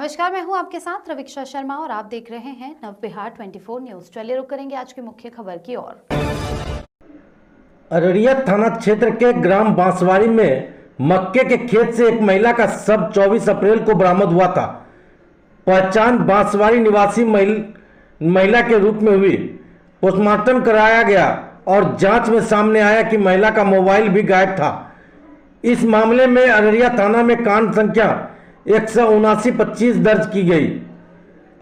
नमस्कार, मैं हूं आपके साथ रविक्षा शर्मा और आप देख रहे हैं नव बिहार 24 न्यूज। चलिए रुक करेंगे आज की मुख्य खबर की ओर। अररिया थाना क्षेत्र के ग्राम बांसवाड़ी में मक्के के खेत से एक महिला का शव 24 अप्रैल को बरामद हुआ था। पहचान बांसवाड़ी निवासी महिला के रूप में हुई। पोस्टमार्टम कराया गया और जांच में सामने आया कि महिला का मोबाइल भी गायब था। इस मामले में अररिया थाना में कांड संख्या 179-25 दर्ज की गई।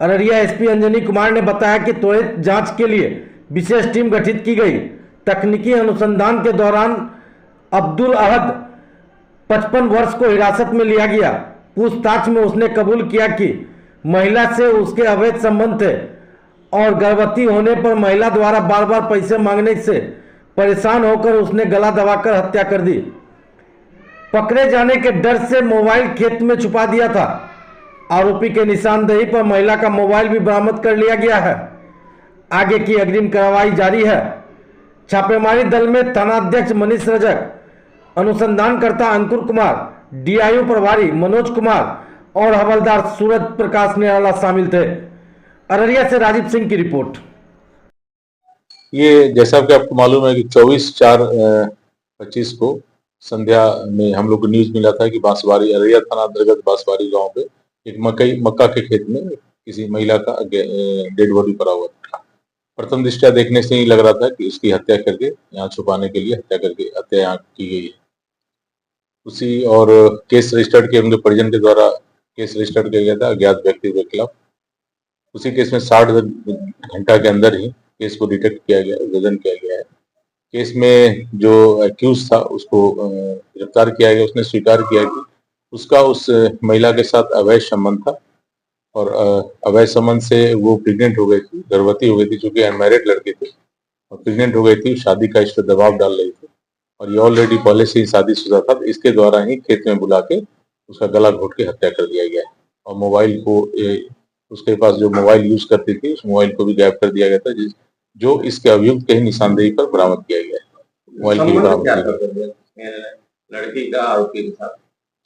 अररिया एसपी अंजनी कुमार ने बताया कि त्वरित जांच के लिए विशेष टीम गठित की गई। तकनीकी अनुसंधान के दौरान अब्दुल अहद 55 वर्ष को हिरासत में लिया गया। पूछताछ में उसने कबूल किया कि महिला से उसके अवैध संबंध थे और गर्भवती होने पर महिला द्वारा बार बार पैसे मांगने से परेशान होकर उसने गला दबाकर हत्या कर दी। पकड़े जाने के डर से मोबाइल खेत में छुपा दिया था। आरोपी के निशानदेही पर महिला का मोबाइल भी बरामद कर लिया गया है। आगे की अग्रिम कार्रवाई जारी है। छापेमारी दल में थानाध्यक्ष मनीष रजक, अनुसंधानकर्ता अंकुर कुमार, डीआईओ प्रभारी मनोज कुमार और हवलदार सूरज प्रकाश निराला शामिल थे। अररिया से राजीव सिंह की रिपोर्ट। ये जैसा कि आपको मालूम है कि 24/4/25 को संध्या में हम लोग को न्यूज मिला था कि बांसवाड़ी अररिया थाना अंतर्गत बांसवाड़ी गांव पे एक मक्का के खेत में किसी महिला का डेड बॉडी पड़ा हुआ था। प्रथम दृष्टया देखने से ही लग रहा था कि उसकी हत्या करके यहाँ छुपाने के लिए हत्या यहाँ की गई है। उसी और केस रजिस्टर्ड के उनके परिजन के द्वारा केस रजिस्टर्ड किया गया था अज्ञात व्यक्ति के खिलाफ। उसी केस में 60 घंटा के अंदर ही केस को डिटेक्ट किया गया, गठन किया गया है। केस में जो एक्यूज था उसको गिरफ्तार किया गया। उसने स्वीकार किया कि उसका उस महिला के साथ अवैध संबंध था और अवैध संबंध से वो प्रेग्नेंट हो गई थी, गर्भवती हो गई थी, चूंकि अनमैरिड लड़की थी और प्रेग्नेंट हो गई थी। शादी का इस पर दबाव डाल रही थी और ये ऑलरेडी पहले से ही शादीशुदा था। इसके द्वारा ही खेत में बुला के उसका गला घोट के हत्या कर दिया गया है और मोबाइल को उसके पास जो मोबाइल यूज करती थी उस मोबाइल को भी गायब कर दिया गया था, जो इसके अभियुक्त के ही निशानदेही पर बरामद किया गया है। मोबाइल की लड़की का आरोपी के साथ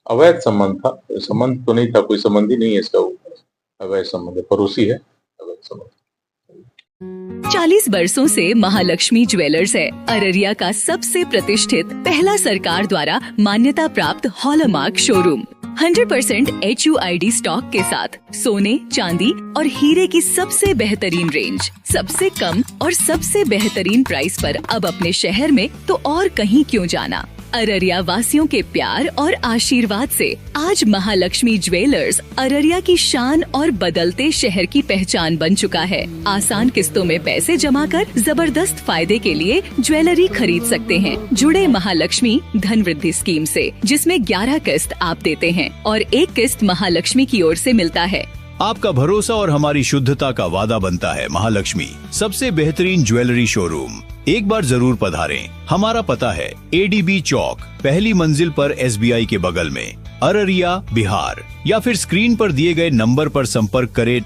अवैध संबंध था। संबंध तो नहीं था, कोई संबंध ही नहीं है इसका। अवैध संबंध है, पड़ोसी है। अवैध संबंध 40 वर्षों से महालक्ष्मी ज्वेलर्स है अररिया का सबसे प्रतिष्ठित पहला सरकार द्वारा मान्यता प्राप्त हॉलमार्क शोरूम। 100% HUID स्टॉक के साथ सोने, चांदी और हीरे की सबसे बेहतरीन रेंज, सबसे कम और सबसे बेहतरीन प्राइस पर अब अपने शहर में तो और कहीं क्यों जाना। अररिया वासियों के प्यार और आशीर्वाद से आज महालक्ष्मी ज्वेलर्स अररिया की शान और बदलते शहर की पहचान बन चुका है। आसान किस्तों में पैसे जमा कर जबरदस्त फायदे के लिए ज्वेलरी खरीद सकते हैं। जुड़े महालक्ष्मी धन वृद्धि स्कीम से, जिसमें 11 किस्त आप देते हैं और 1 किस्त महालक्ष्मी की ओर से मिलता है। आपका भरोसा और हमारी शुद्धता का वादा बनता है महालक्ष्मी, सबसे बेहतरीन ज्वेलरी शोरूम। एक बार जरूर पधारें। हमारा पता है ADB चौक, पहली मंजिल पर SBI के बगल में, अररिया बिहार, या फिर स्क्रीन पर दिए गए नंबर पर संपर्क करें।